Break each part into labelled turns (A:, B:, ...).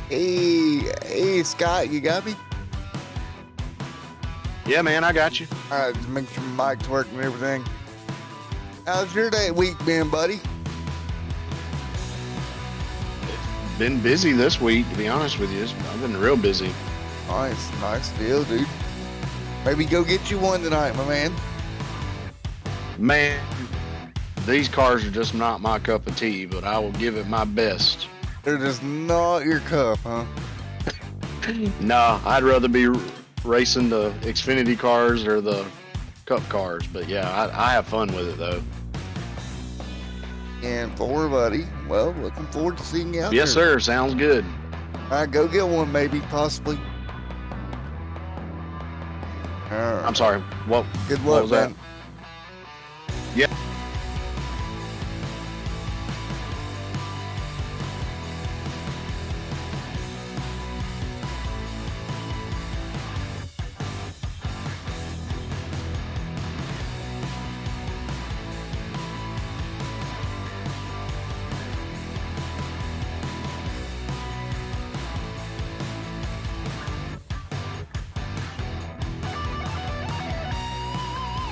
A: Hey, Scott, you got me?
B: Yeah, man, I got you.
A: All right, just make sure my mic's working and everything. How's your week been, buddy?
B: Been busy this week, to be honest with you. I've been real busy.
A: Nice deal, dude. Maybe go get you one tonight, my man.
B: Man, these cars are just not my cup of tea, but I will give it my best.
A: They're just not your cup, huh?
B: No, I'd rather be racing the Xfinity cars or the Cup cars. But yeah, I have fun with it, though.
A: And for buddy, well, looking forward to seeing you out
B: Yes,
A: there.
B: sir. Sounds good.
A: All right, go get one, maybe, possibly. All right.
B: I'm sorry. What?
A: Good
B: What
A: luck,
B: was
A: man.
B: that? Yeah.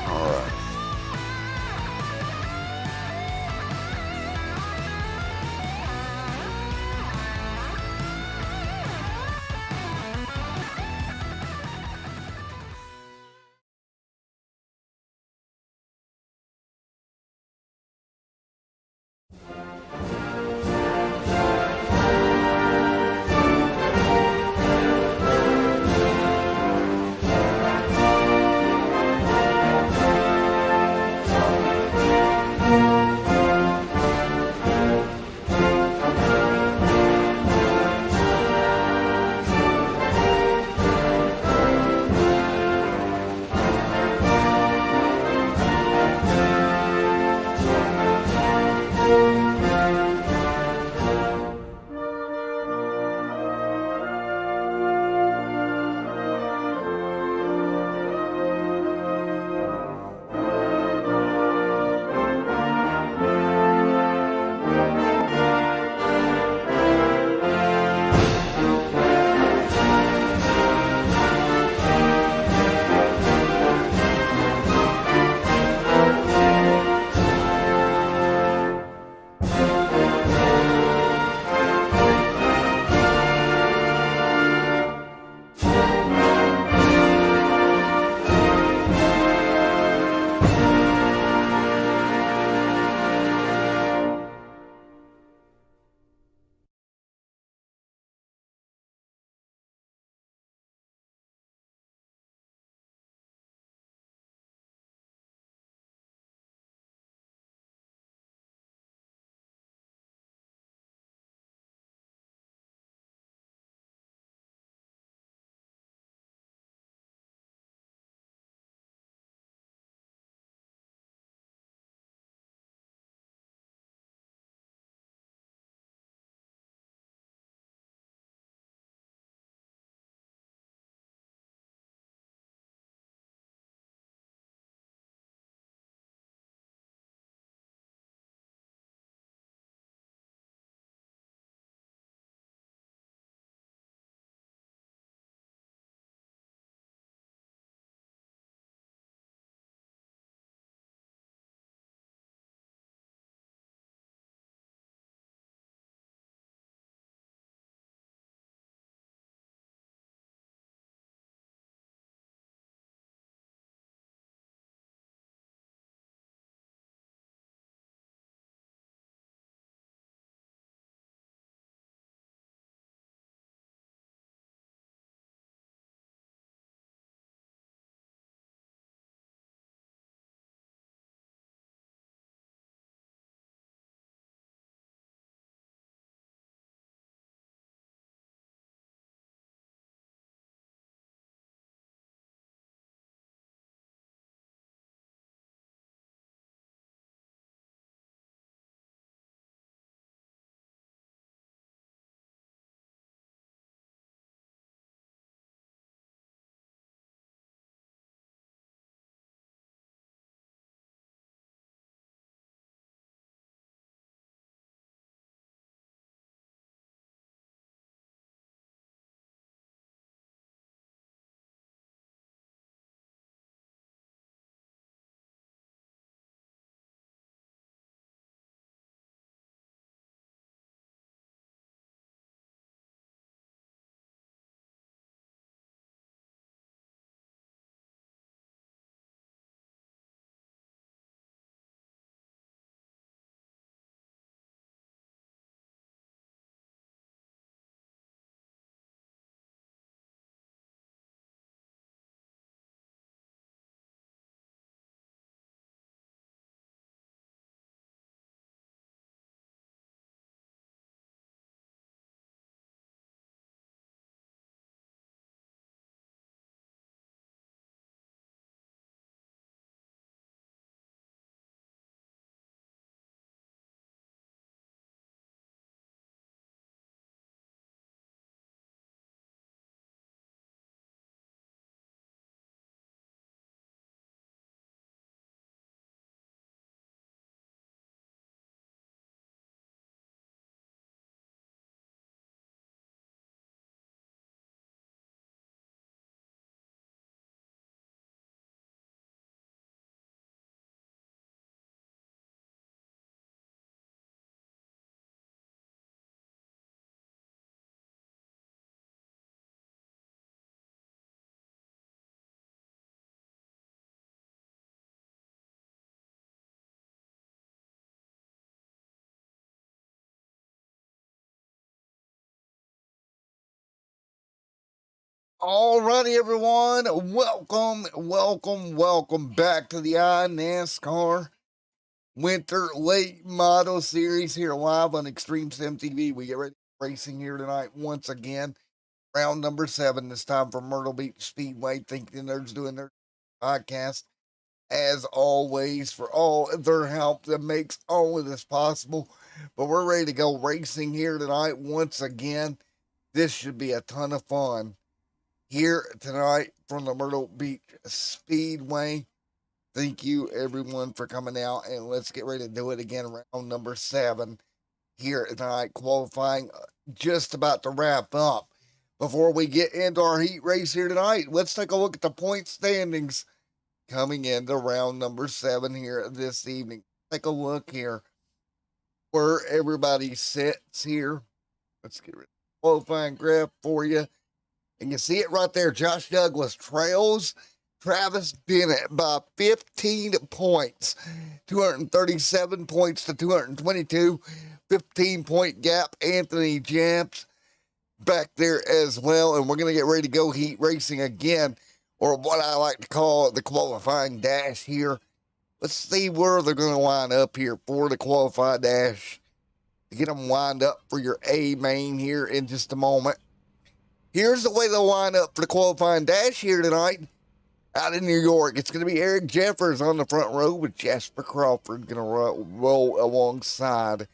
A: All right. Alrighty, everyone. Welcome back to the iNASCAR Winter Late Model Series here live on Extreme Sim TV. We get ready for racing here tonight once again. Round number 7, this time from Myrtle Beach Speedway. Thank the nerds doing their podcast, as always, for all their help that makes all of this possible. But we're ready to go racing here tonight once again. This should be a ton of fun here tonight from the Myrtle Beach Speedway. Thank you, everyone, for coming out, and let's get ready to do it again. Round number 7 here tonight, qualifying just about to wrap up. Before we get into our heat race here tonight, let's take a look at the point standings coming into round number 7 here this evening. Take a look here where everybody sits here. Let's get rid of the qualifying graph for you. And you see it right there. Josh Douglas trails Travis Bennett by 15 points. 237 points to 222. 15-point gap. Anthony Jamps back there as well. And we're going to get ready to go heat racing again, or what I like to call the qualifying dash here. Let's see where they're going to line up here for the qualifying dash to get them lined up for your A main here in just a moment. Here's the way they'll line up for the qualifying dash here tonight out in New York. It's going to be Eric Jeffers on the front row with Jasper Crawford going to roll alongside.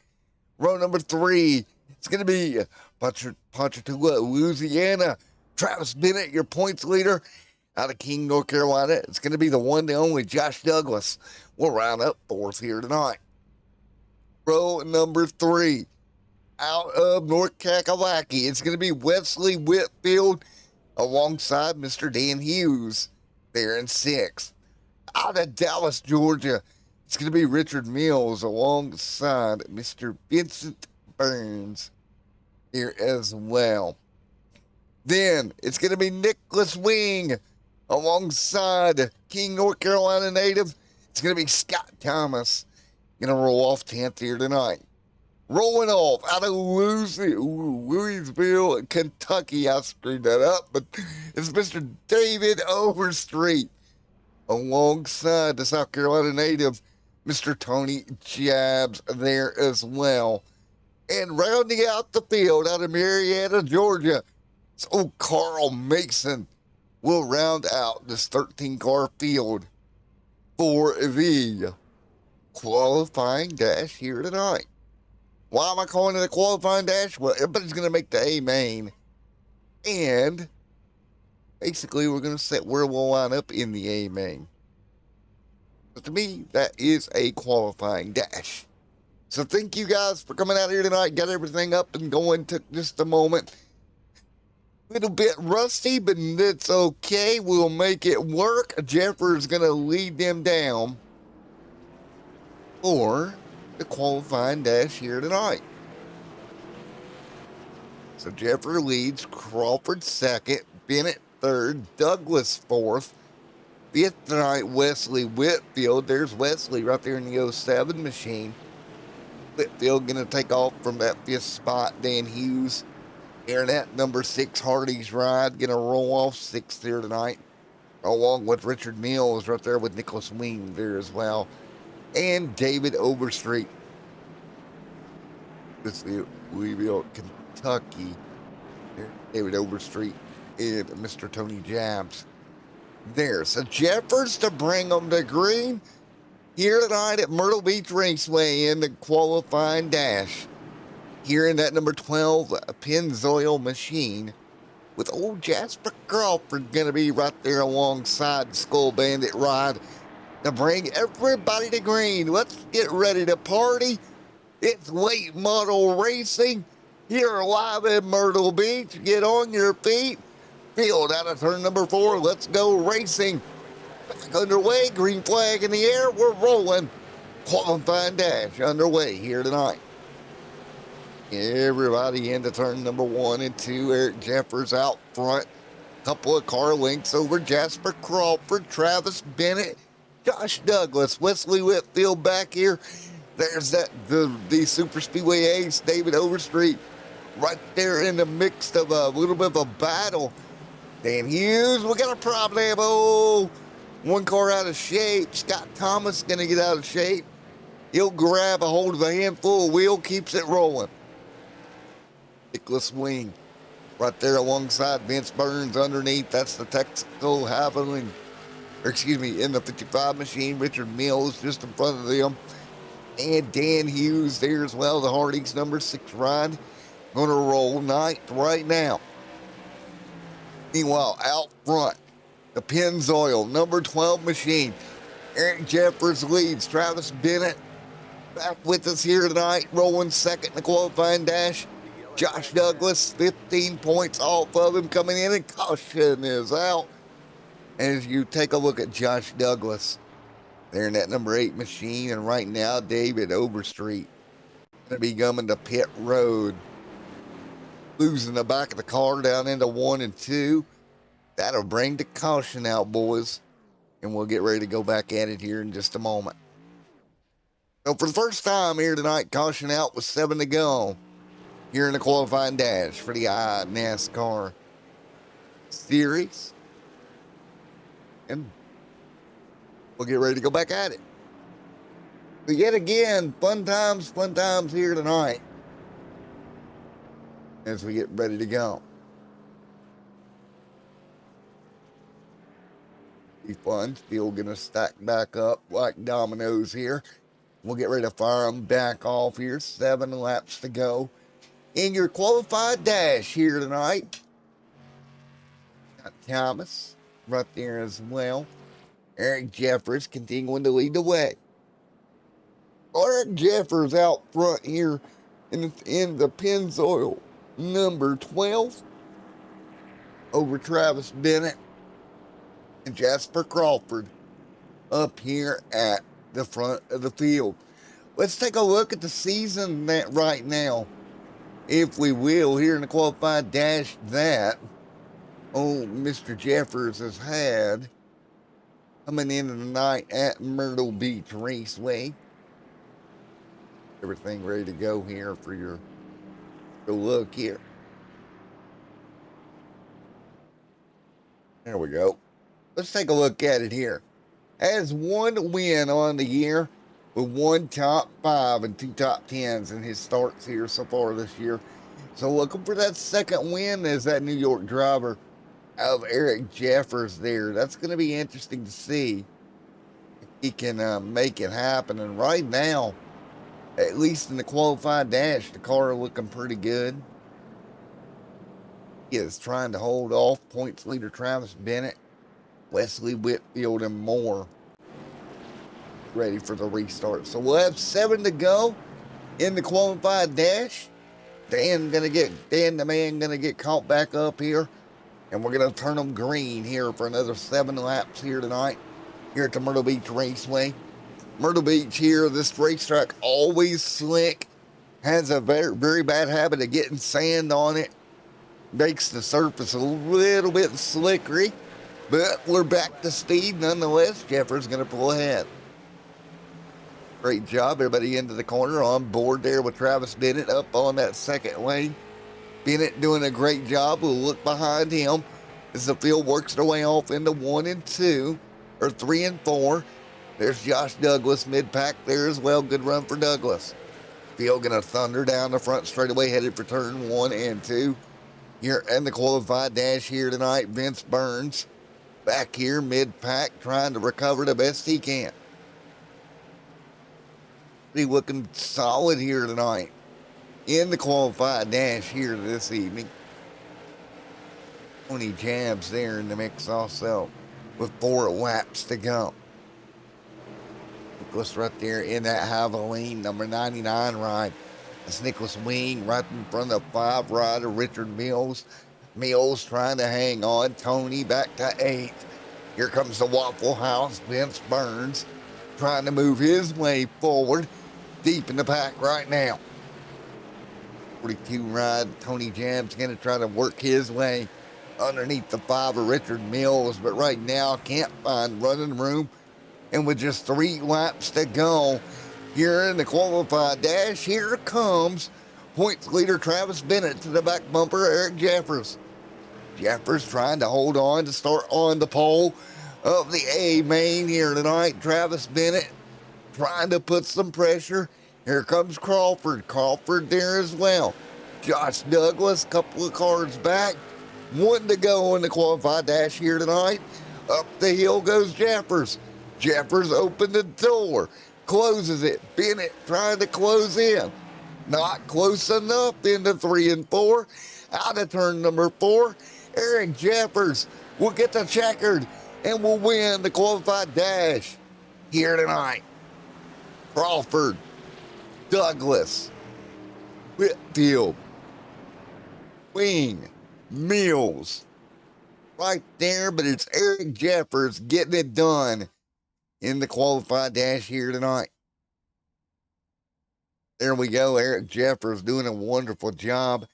A: Row number 3, it's going to be Ponchatoula, Louisiana. Travis Bennett, your points leader out of King, North Carolina. It's going to be the one and only Josh Douglas. We'll round up 4th here tonight. Row number 3. Out of North Kakalaki, it's going to be Wesley Whitfield alongside Mr. Dan Hughes there in 6th. Out of Dallas, Georgia, it's going to be Richard Mills alongside Mr. Vincent Burns here as well. Then it's going to be Nicholas Wing alongside King, North Carolina native. It's going to be Scott Thomas going to roll off 10th here tonight. Rolling off out of Louisville, Kentucky. I screwed that up, but it's Mr. David Overstreet alongside the South Carolina native, Mr. Tony Jabs there as well. And rounding out the field out of Marietta, Georgia, it's old Carl Mason will round out this 13-car field for the qualifying dash here tonight. Why am I calling it a qualifying dash? Well, everybody's going to make the A main. And basically, we're going to set where we'll line up in the A main. But to me, that is a qualifying dash. So thank you guys for coming out here tonight. Got everything up and going. Took just a moment. A little bit rusty, but it's okay. We'll make it work. Jeffers going to lead them down for the qualifying dash here tonight. So Jeffrey leads, Crawford 2nd, Bennett 3rd, Douglas 4th, 5th tonight Wesley Whitfield. There's Wesley right there in the 07 machine. Whitfield going to take off from that 5th spot. Dan Hughes here in that number 6 Hardy's ride, going to roll off 6th here tonight, along with Richard Mills right there with Nicholas Wing there as well. And David Overstreet. This is Louisville, Kentucky. David Overstreet and Mr. Tony Jabs there. So Jeffers to bring them to green here tonight at Myrtle Beach Raceway in the qualifying dash. Here in that number 12 Pennzoil machine with old Jasper Crawford going to be right there alongside the Skull Bandit ride to bring everybody to green. Let's get ready to party. It's late model racing here live in Myrtle Beach. Get on your feet. Field out of turn number 4. Let's go racing. Back underway. Green flag in the air. We're rolling. Qualifying dash underway here tonight. Everybody into turn number 1 and 2. Eric Jeffers out front. Couple of car links over Jasper Crawford, Travis Bennett, Josh Douglas, Wesley Whitfield back here. There's the Super Speedway ace, David Overstreet, right there in the mix of a little bit of a battle Dan Hughes, we got a problemo. One car out of shape. Scott Thomas going to get out of shape. He'll grab a hold of a handful of wheel, keeps it rolling. Nicholas Wing right there alongside Vince Burns underneath. That's the Texaco Haviland, in the 55 machine. Richard Mills just in front of them. And Dan Hughes there as well. The Hardys number 6 ride. Going to roll ninth right now. Meanwhile, out front, the Pennzoil number 12 machine. Eric Jeffers leads. Travis Bennett back with us here tonight, rolling second in the qualifying dash. Josh Douglas, 15 points off of him coming in, and caution is out. As you take a look at Josh Douglas, they're in that number 8 machine, and right now, David Overstreet going to be coming to pit road. Losing the back of the car down into 1 and 2. That'll bring the caution out, boys. And we'll get ready to go back at it here in just a moment. So for the first time here tonight, caution out with 7 to go here in the qualifying dash for the iNASCAR series. And we'll get ready to go back at it. But yet again, fun times here tonight as we get ready to go. Be fun. Still gonna stack back up like dominoes here. We'll get ready to fire them back off here. 7 laps to go in your qualified dash here tonight. Got Thomas right there as well. Eric Jeffers continuing to lead the way. Eric Jeffers out front here in the Pennzoil number 12 over Travis Bennett and Jasper Crawford up here at the front of the field. Let's take a look at the season that right now, if we will, here in the qualified dash that Mr. Jeffers has had coming into the night at Myrtle Beach Raceway. Everything ready to go here for your look here. There we go. Let's take a look at it here. Has 1 win on the year with 1 top 5 and 2 top 10s in his starts here so far this year. So looking for that second win as that New York driver of Eric Jeffers there. That's going to be interesting to see if he can make it happen. And right now, at least in the qualified dash, the car looking pretty good. He is trying to hold off points leader Travis Bennett, Wesley Whitfield, and more. Ready for the restart. So we'll have 7 to go in the qualified dash. Dan the man gonna get caught back up here, and we're gonna turn them green here for another 7 laps here tonight here at the Myrtle Beach Raceway. Myrtle Beach here, this racetrack always slick, has a very, very bad habit of getting sand on it, makes the surface a little bit slickery, but we're back to speed nonetheless. Jeffers gonna pull ahead. Great job, everybody into the corner on board there with Travis Bennett up on that second lane. Bennett doing a great job. We'll look behind him as the field works their way off into 1 and 2, or 3 and 4. There's Josh Douglas mid-pack there as well. Good run for Douglas. Field gonna thunder down the front straightaway headed for turn 1 and 2. Here in the qualified dash here tonight, Vince Burns back here mid-pack trying to recover the best he can. Be looking solid here tonight in the qualified dash here this evening. Tony Jabs there in the mix also with 4 laps to go. Nicholas right there in that Haviland number 99 ride. That's Nicholas Wing right in front of the 5 rider Richard Mills. Mills trying to hang on. Tony back to 8th. Here comes the Waffle House. Vince Burns trying to move his way forward. Deep in the pack right now. 42 ride. Tony Jabs going to try to work his way underneath the 5 of Richard Mills, but right now can't find running room. And with just 3 laps to go here in the qualified dash, here comes points leader Travis Bennett to the back bumper, Eric Jeffers. Jeffers trying to hold on to start on the pole of the A main here tonight. Travis Bennett trying to put some pressure. Here comes Crawford. Crawford there as well. Josh Douglas, couple of cars back. One to go in the qualified dash here tonight. Up the hill goes Jeffers. Jeffers opened the door, closes it. Bennett trying to close in. Not close enough into 3 and 4. Out of turn number 4. Eric Jeffers will get the checkered and will win the qualified dash here tonight. Crawford, Douglas, Whitfield, Wing, Mills, right there, but it's Eric Jeffers getting it done in the qualified dash here tonight. There we go. Eric Jeffers doing a wonderful job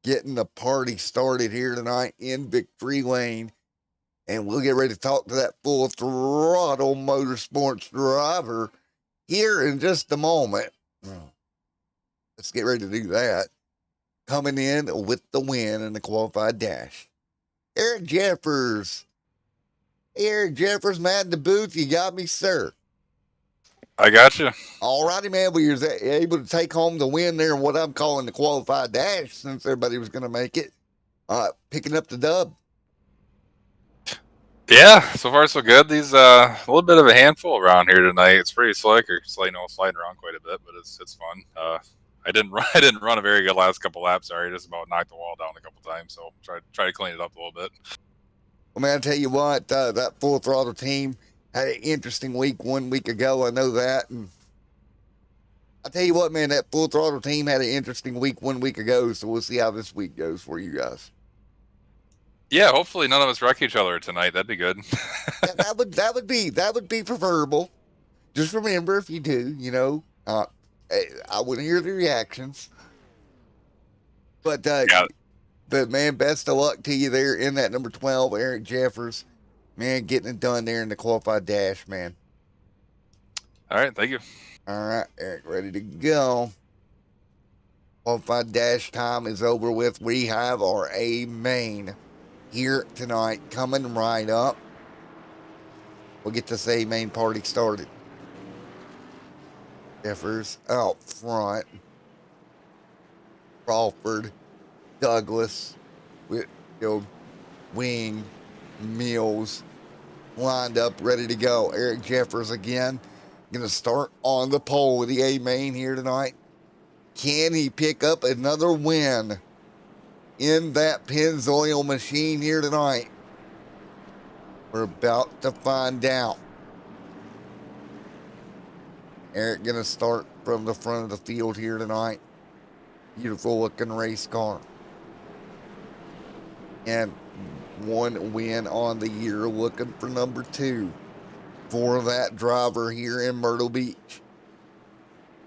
A: getting the party started here tonight in victory lane. And we'll get ready to talk to that full throttle motorsports driver here in just a moment. Let's get ready to do that. Coming in with the win in the qualified dash, Eric Jeffers. Hey, Eric Jeffers, Mad in the booth. You got me, sir.
C: I got you.
A: All righty, man. We were able to take home the win there in what I'm calling the qualified dash, since everybody was going to make it. Picking up the dub.
C: Yeah, so far so good. These a little bit of a handful around here tonight. It's pretty slick, or sliding around quite a bit, but it's fun. I didn't run a very good last couple laps. Sorry, just about knocked the wall down a couple times. So try to clean it up a little bit.
A: Well, man, I tell you what, that full throttle team had an interesting week 1 week ago. I know that, and I tell you what, man, that full throttle team had an interesting week 1 week ago. So we'll see how this week goes for you guys.
C: Yeah, hopefully none of us wreck each other tonight. That'd be good.
A: that would be preferable. Just remember, if you do, I want to hear the reactions. But man, best of luck to you there in that number 12, Eric Jeffers. Man, getting it done there in the qualified dash, man.
C: All right, thank you.
A: All right, Eric, ready to go. Qualified dash time is over with. We have our A main here tonight coming right up. We'll get this A main party started. Jeffers out front. Crawford, Douglas, Whitfield, Wing, Mills lined up, ready to go. Eric Jeffers again, going to start on the pole with the A main here tonight. Can he pick up another win in that Pennzoil machine here tonight? We're about to find out. Eric going to start from the front of the field here tonight. Beautiful looking race car. And one win on the year, looking for number 2 for that driver here in Myrtle Beach.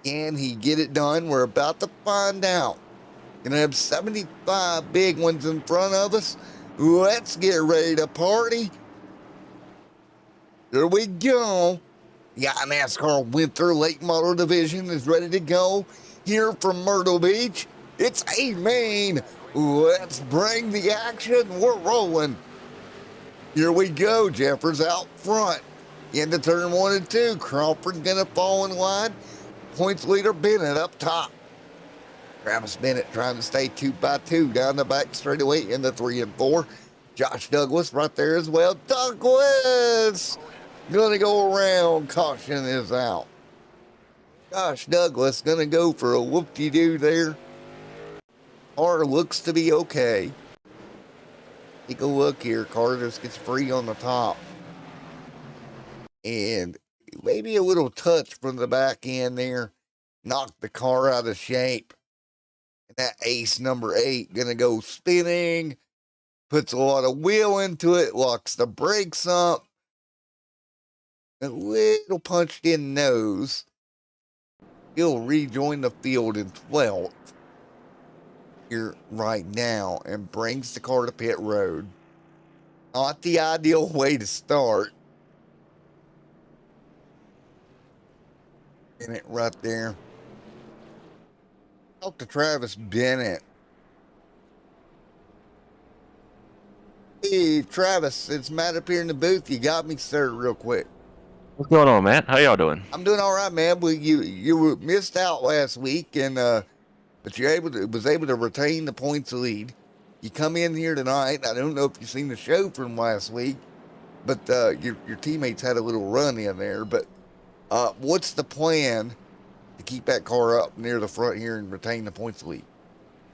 A: Can he get it done? We're about to find out. Gonna have 75 big ones in front of us. Let's get ready to party. Here we go. The NASCAR Winter Late Model Division is ready to go here from Myrtle Beach. It's A main. Let's bring the action. We're rolling. Here we go. Jeffers out front. Into turn 1 and 2. Crawford gonna fall in line. Points leader Bennett up top. Travis Bennett trying to stay 2 by 2 down the back straightaway into 3 and 4. Josh Douglas right there as well. Douglas gonna go around. Caution is out. Josh Douglas gonna go for a whoop-de-doo there. Car looks to be okay. Take a look here. Car just gets free on the top. And maybe a little touch from the back end there. Knocked the car out of shape. And that ace number 8 gonna go spinning. Puts a lot of wheel into it. Locks the brakes up. A little punched in nose. He'll rejoin the field in 12th here right now and brings the car to pit road. Not the ideal way to start. Bennett right there. Talk to Travis Bennett. Hey, Travis, it's Matt up here in the booth. You got me, sir, real quick.
D: What's going on, Matt? How y'all doing?
A: I'm doing all right, man. Well, you missed out last week, and but you was able to retain the points lead. You come in here tonight. I don't know if you've seen the show from last week, but your teammates had a little run in there. But what's the plan to keep that car up near the front here and retain the points lead?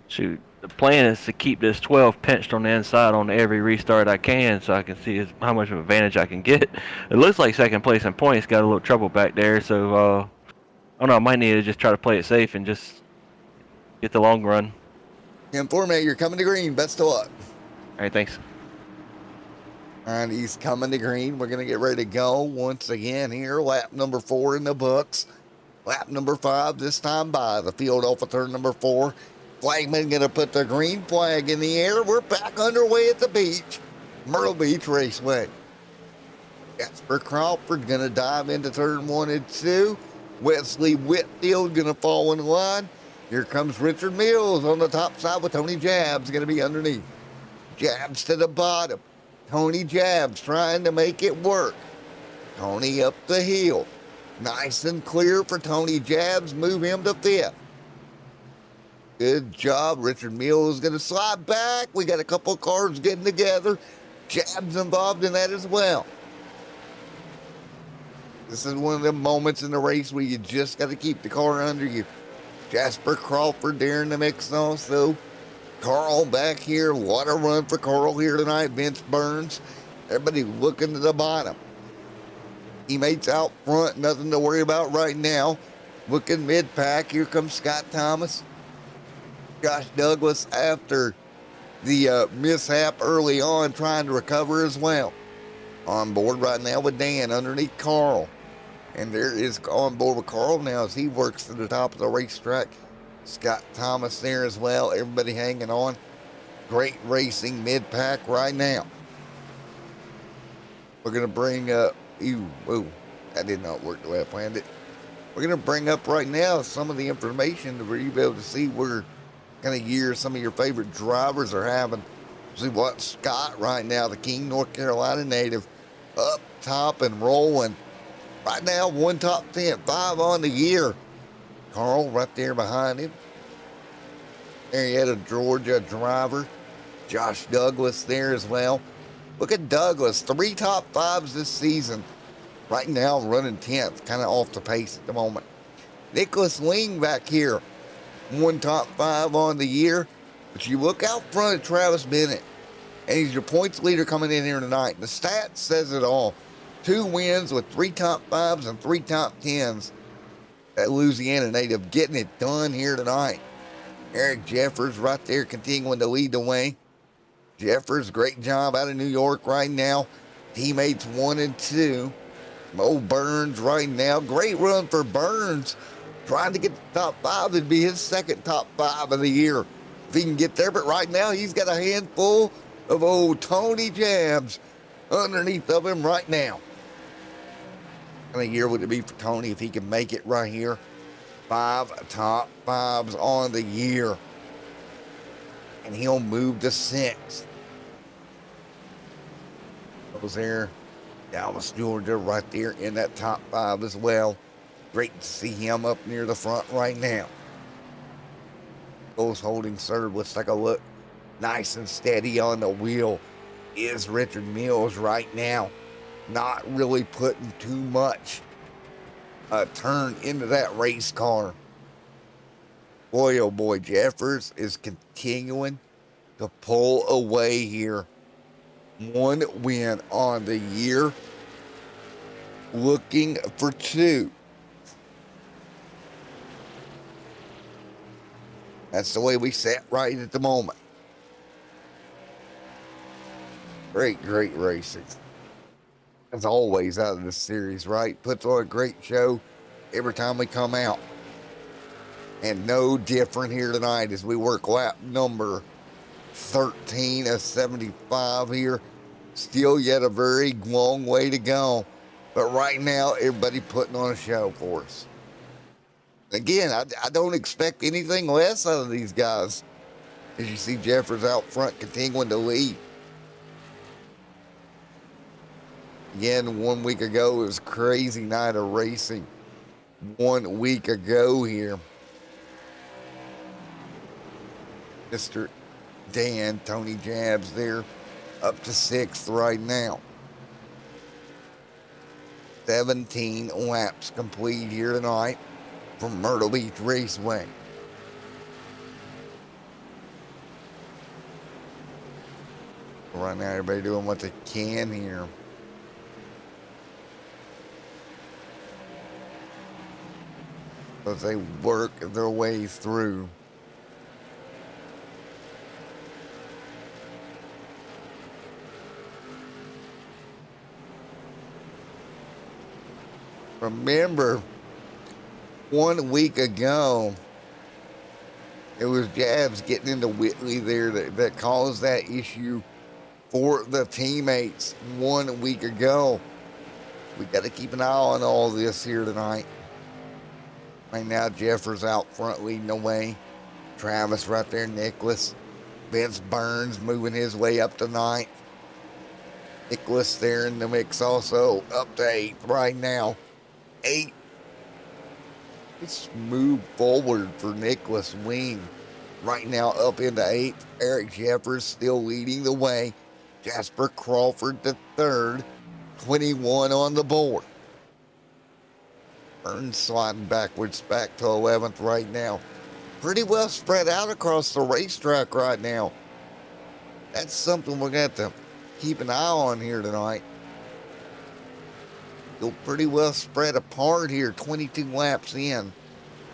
D: Shoot, the plan is to keep this 12 pinched on the inside on every restart I can, so I can see how much of an advantage I can get. It looks like second place in points got a little trouble back there, so I don't know. I might need to just try to play it safe and just get the long run.
A: Informate, you're coming to green. Best of luck.
D: All right, thanks.
A: All right, he's coming to green. We're going to get ready to go once again here. Lap number 4 in the books. Lap number 5 this time by the field off of turn number 4. Flagman going to put the green flag in the air. We're back underway at the beach. Myrtle Beach Raceway. Jasper Crawford going to dive into turn 1 and 2. Wesley Whitfield going to fall in line. Here comes Richard Mills on the top side with Tony Jabs going to be underneath. Jabs to the bottom. Tony Jabs trying to make it work. Tony up the hill. Nice and clear for Tony Jabs. Move him to 5th. Good job. Richard Mills is going to slide back. We got a couple of cars getting together. Jabs involved in that as well. This is one of the moments in the race where you just got to keep the car under you. Jasper Crawford there in the mix also. Carl back here. What a run for Carl here tonight. Vince Burns. Everybody looking to the bottom. Teammates out front. Nothing to worry about right now. Looking mid-pack. Here comes Scott Thomas. Josh Douglas after the mishap early on, trying to recover as well. On board right now with Dan underneath Carl. And there is on board with Carl now as he works to the top of the racetrack. Scott Thomas there as well. Everybody hanging on. Great racing mid-pack right now. We're going to bring up... that did not work the way I planned it. We're going to bring up right now some of the information to be able to see where kind of year some of your favorite drivers are having. See what Scott right now, the King, North Carolina native, up top and rolling. Right now, 1 top 10, 5 on the year. Carl right there behind him. There you had a Georgia driver. Josh Douglas there as well. Look at Douglas, 3 top 5s this season. Right now, running 10th, kind of off the pace at the moment. Nicholas Ling back here. 1 top 5 on the year. But you look out front at Travis Bennett, and he's your points leader coming in here tonight. The stats says it all. 2 wins with 3 top 5s and 3 top 10s. That Louisiana native getting it done here tonight. Eric Jeffers right there continuing to lead the way. Jeffers, great job out of New York right now. Teammates 1 and 2. Mo Burns right now. Great run for Burns. Trying to get the top 5. It'd be his 2nd top 5 of the year if he can get there. But right now, he's got a handful of old Tony Jabs underneath of him right now. What kind of year would it be for Tony if he can make it right here? 5 top 5s on the year. And he'll move to 6th. Goes there. Dallas, Georgia, right there in that top 5 as well. Great to see him up near the front right now. Goes holding serve. Let's take a look. Nice and steady on the wheel is Richard Mills right now. Not really putting too much turn into that race car. Boy, oh boy, Jeffers is continuing to pull away here. 1 win on the year. Looking for 2. That's the way we sit right at the moment. Great racing. As always out of this series, right? Puts on a great show every time we come out. And no different here tonight as we work lap number 13 of 75 here. Still yet a very long way to go. But right now, everybody putting on a show for us. Again, I don't expect anything less out of these guys. As you see Jeffers out front continuing to lead. Again, 1 week ago, it was a crazy night of racing. 1 week ago here. Mr. Dan, Tony Jabs there, up to 6th right now. 17 laps complete here tonight from Myrtle Beach Raceway. Right now, everybody doing what they can here. As they work their way through. Remember, 1 week ago, it was Jabs getting into Whitley there that caused that issue for the teammates 1 week ago. We got to keep an eye on all this here tonight. Right now, Jeffers out front leading the way. Travis right there, Nicholas. Vince Burns moving his way up to 9th. Nicholas there in the mix also, up to 8th right now. 8. Let's move forward for Nicholas Wing. Right now up into 8th. Eric Jeffers still leading the way. Jasper Crawford the 3rd. 21 on the board. Burns sliding backwards back to 11th right now. Pretty well spread out across the racetrack right now. That's something we're going to have to keep an eye on here tonight. Go pretty well spread apart here, 22 laps in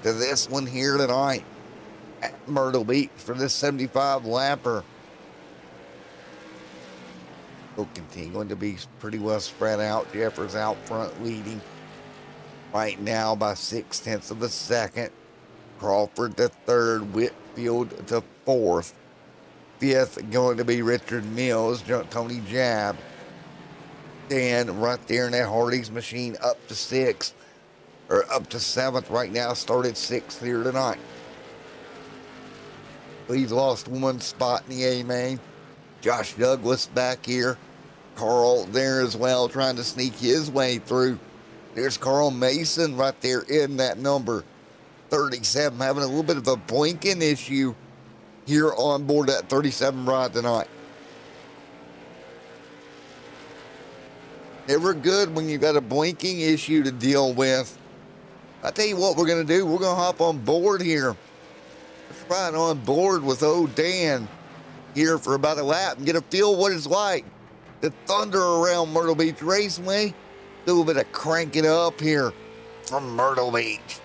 A: to this one here tonight at Myrtle Beach for this 75 lapper. Will continuing to be pretty well spread out. Jeffers out front leading right now by 0.6 of a second. Crawford the 3rd, Whitfield the 4th. 5th going to be Richard Mills, Tony Jab. Dan right there in that Hardy's machine up to 6th, or up to 7th right now, started 6th here tonight. He's lost 1 spot in the A main. Josh Douglas back here. Carl there as well, trying to sneak his way through. There's Carl Mason right there in that number 37, having a little bit of a blinking issue here on board that 37 ride tonight. Never good when you got a blinking issue to deal with. I tell you what we're going to do. We're going to hop on board here. Let's ride on board with old Dan here for about a lap and get a feel what it's like to thunder around Myrtle Beach Raceway. Do a little bit of cranking up here from Myrtle Beach.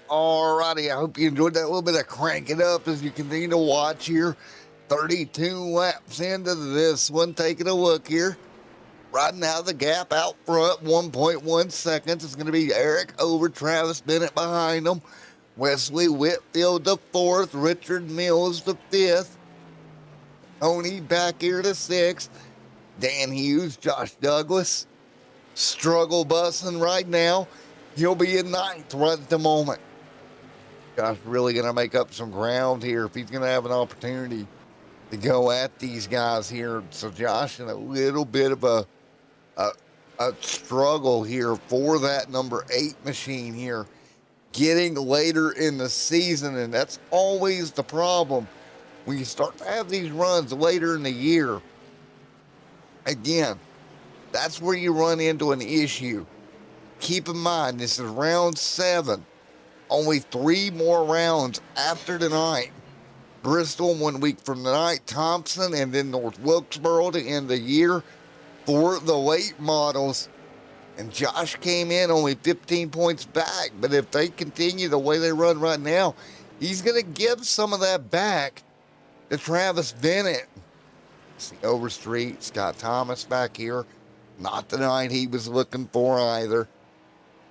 A: Alrighty, I hope you enjoyed that little bit of crank it up as you continue to watch here. 32 laps into this one. Taking a look here. Right now, the gap out front, 1.1 seconds. It's going to be Eric over Travis Bennett behind him. Wesley Whitfield the fourth. Richard Mills the fifth. Tony back here to sixth. Dan Hughes, Josh Douglas. Struggle busing right now. He'll be in ninth right at the moment. Josh really going to make up some ground here if he's going to have an opportunity to go at these guys here. So Josh in a little bit of a struggle here for that number 8 machine here, getting later in the season, and that's always the problem when you start to have these runs later in the year. Again, that's where you run into an issue. Keep in mind, this is round 7. Only 3 more rounds after tonight. Bristol 1 week from tonight, Thompson, and then North Wilkesboro to end the year for the late models. And Josh came in only 15 points back, but if they continue the way they run right now, he's going to give some of that back to Travis Bennett. See Overstreet, Scott Thomas back here. Not the night he was looking for either.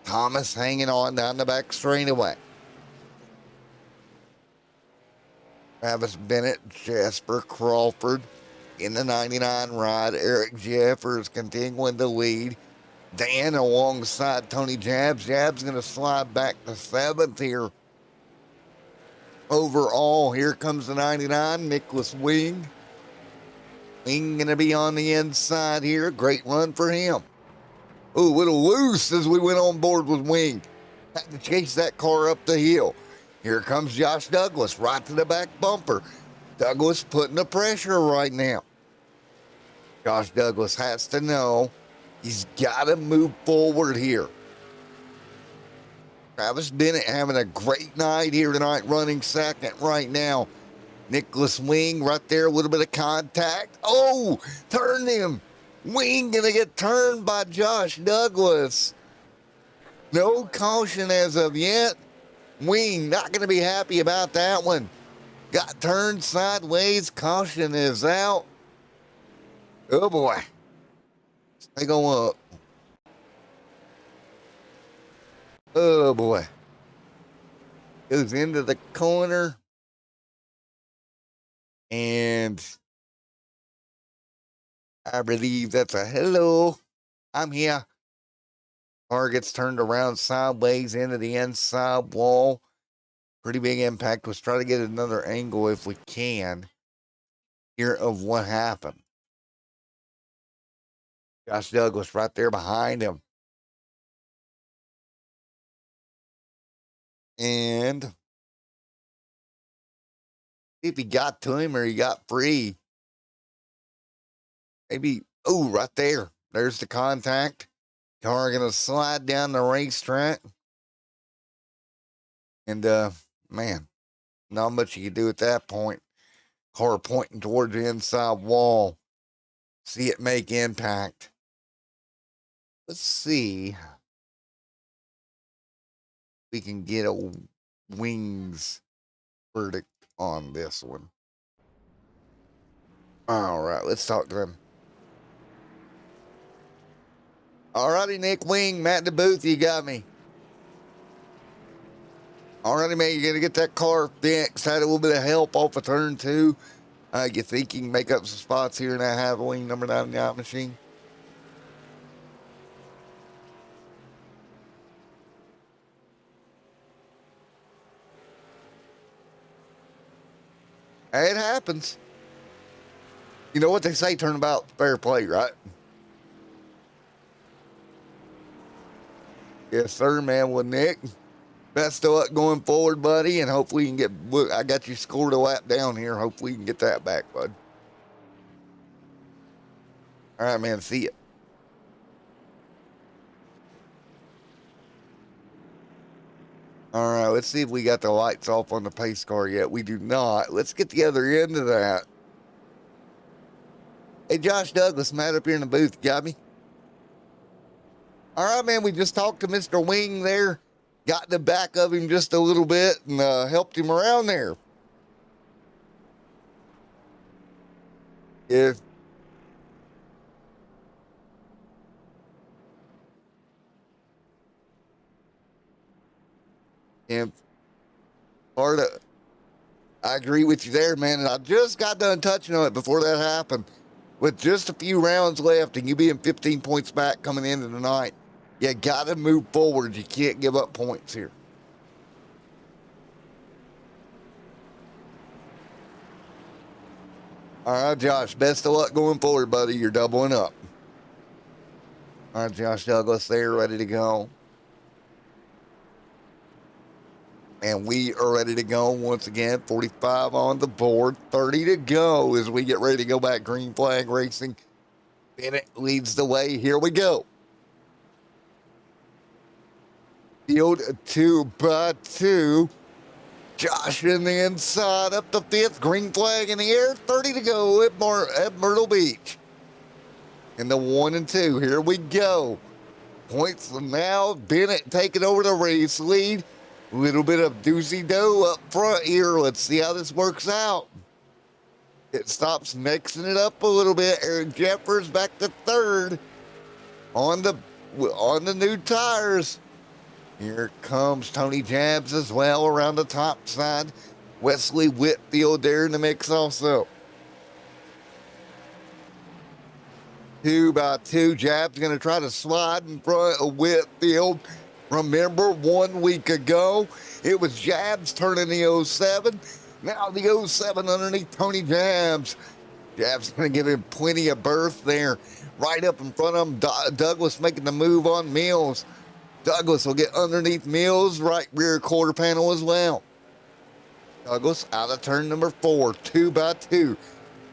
A: Thomas hanging on down the back straightaway. Travis Bennett, Jasper Crawford in the 99 ride. Eric Jeffers continuing to lead. Dan alongside Tony Jabs. Jabs going to slide back to 7th here. Overall, here comes the 99, Nicholas Wing. Wing going to be on the inside here. Great run for him. Ooh, a little loose as we went on board with Wing. Had to chase that car up the hill. Here comes Josh Douglas right to the back bumper. Douglas putting the pressure right now. Josh Douglas has to know he's got to move forward here. Travis Bennett having a great night here tonight, running second right now. Nicholas Wing right there, a little bit of contact. Oh, turned him. Wing gonna get turned by Josh Douglas. No caution as of yet. Wing not gonna be happy about that one. Got turned sideways. Caution is out. Oh boy. They go up. Oh boy. Goes into the corner. And I believe that's a hello. I'm here. Car gets turned around sideways into the inside wall. Pretty big impact. Let's try to get another angle if we can here of what happened. Josh Douglas right there behind him. And see if he got to him or he got free. Maybe, oh, right there. There's the contact. Car going to slide down the racetrack. And, man, not much you can do at that point. Car pointing towards the inside wall. See it make impact. Let's see if we can get a Wings verdict on this one. All right, let's talk to him. All righty, Nick Wing, Matt DeBooth, you got me. All righty, man, you're going to get that car fixed. Had a little bit of help off of turn 2. You think you can make up some spots here in that half wing number 99 machine? Hey, it happens. You know what they say, turnabout fair play, right? Yes, sir, man. Well, Nick, best of luck going forward, buddy, and hopefully you can get, I got you scored a lap down here. Hopefully you can get that back, bud. All right, man, see ya. All right, let's see if we got the lights off on the pace car yet. We do not. Let's get the other end of that. Hey, Josh Douglas, Matt up here in the booth. Got me? All right, man, we just talked to Mr. Wing there. got in the back of him just a little bit and helped him around there. If part of, I agree with you there, man. And I just got done touching on it before that happened. With just a few rounds left and you being 15 points back coming into the night, you got to move forward. You can't give up points here. All right, Josh, best of luck going forward, buddy. You're doubling up. All right, Josh Douglas there, ready to go. And we are ready to go once again. 45 on the board, 30 to go as we get ready to go back. Green flag racing. Bennett leads the way. Here we go. Field 2x2. Josh in the inside, up the 5th. Green flag in the air. 30 to go at Myrtle Beach. In the 1 and 2. Here we go. Points now. Bennett taking over the race lead. A little bit of doozy-do up front here. Let's see how this works out. It stops mixing it up a little bit. Eric Jeffers back to 3rd on the new tires. Here comes Tony Jabs as well around the top side. Wesley Whitfield there in the mix also. 2x2. Jabs going to try to slide in front of Whitfield. Remember 1 week ago, it was Jabs turning the 07. Now the 07 underneath Tony Jabs. Jabs going to give him plenty of berth there. Right up in front of him, Douglas making the move on Mills. Douglas will get underneath Mills, right rear quarter panel as well. Douglas out of turn number 4, 2x2.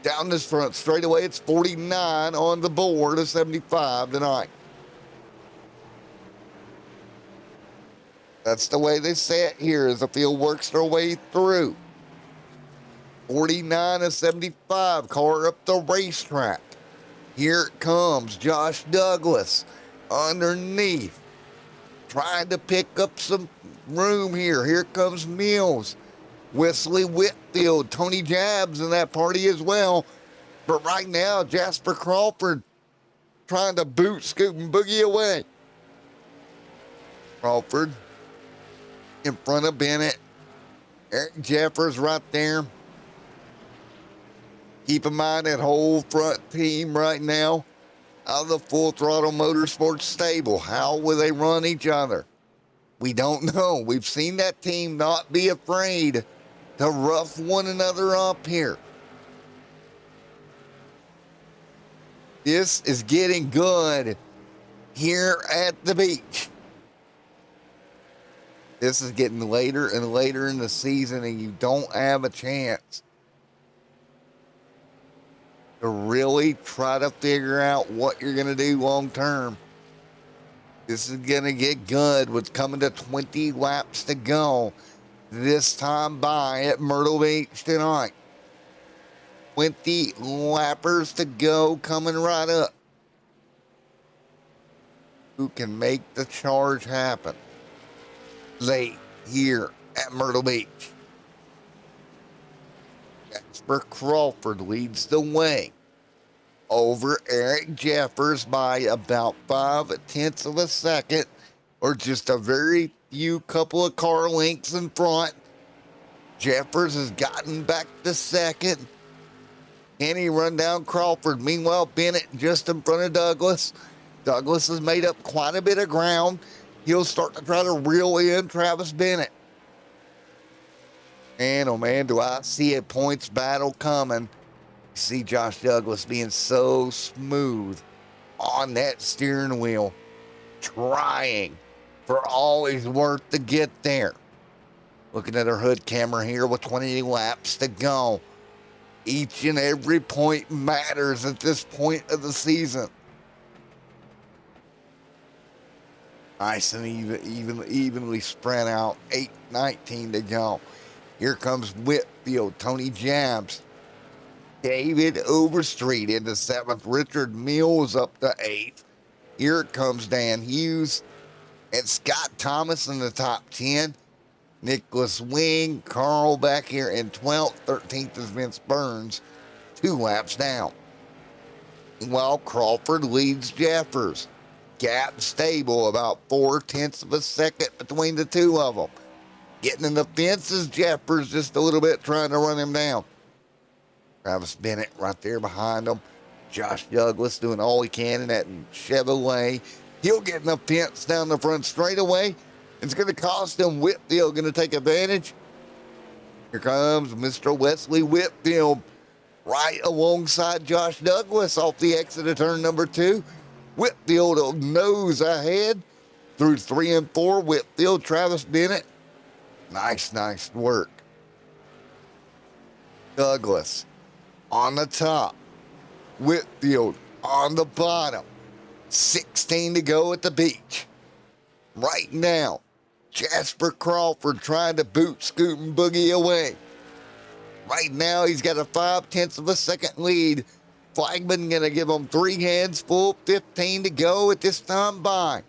A: Down this front straightaway, it's 49 on the board of 75 tonight. That's the way they say it here as the field works their way through. 49 of 75, car up the racetrack. Here it comes, Josh Douglas underneath. Trying to pick up some room here. Here comes Mills. Wesley Whitfield, Tony Jabs in that party as well. But right now, Jasper Crawford trying to boot, scoop, and boogie away. Crawford in front of Bennett. Eric Jeffers right there. Keep in mind that whole front team right now out of the Full Throttle Motorsports stable. How will they run each other? We don't know. We've seen that team not be afraid to rough one another up here. This is getting good here at the beach. This is getting later and later in the season, and you don't have a chance to really try to figure out what you're going to do long term. This is going to get good with coming to 20 laps to go this time by at Myrtle Beach tonight. 20 lappers to go coming right up. Who can make the charge happen late here at Myrtle Beach? Jasper Crawford leads the way over Eric Jeffers by about 5/10 of a second, or just a very few couple of car lengths in front. Jeffers has gotten back to second. Can he run down Crawford? Meanwhile, Bennett just in front of Douglas. Douglas has made up quite a bit of ground. He'll start to try to reel in Travis Bennett. And oh man, do I see a points battle coming. See Josh Douglas being so smooth on that steering wheel, trying for all he's worth to get there. Looking at our hood camera here with 20 laps to go. Each and every point matters at this point of the season. Nice and evenly spread out. 8:19 to go. Here comes Whitfield, Tony Jabs, David Overstreet into 7th. Richard Mills up to 8th. Here comes Dan Hughes. And Scott Thomas in the top 10. Nicholas Wing, Carl back here in 12th. 13th is Vince Burns, 2 laps down. While Crawford leads Jeffers. Gap stable, about 4/10 of a second between the two of them. Getting in the fence is Jeffers just a little bit, trying to run him down. Travis Bennett right there behind him. Josh Douglas doing all he can in that Chevrolet. He'll get in the fence down the front straightaway. It's going to cost him. Whitfield going to take advantage. Here comes Mr. Wesley Whitfield right alongside Josh Douglas off the exit of turn number 2. Whitfield nose ahead through 3 and 4. Whitfield, Travis Bennett. Nice work. Douglas on the top. Whitfield on the bottom. 16 to go at the beach. Right now, Jasper Crawford trying to boot, scoot, and boogie away. Right now, he's got a 5/10 of a second lead. Flagman going to give him 3 hands full. 15 to go at this time by.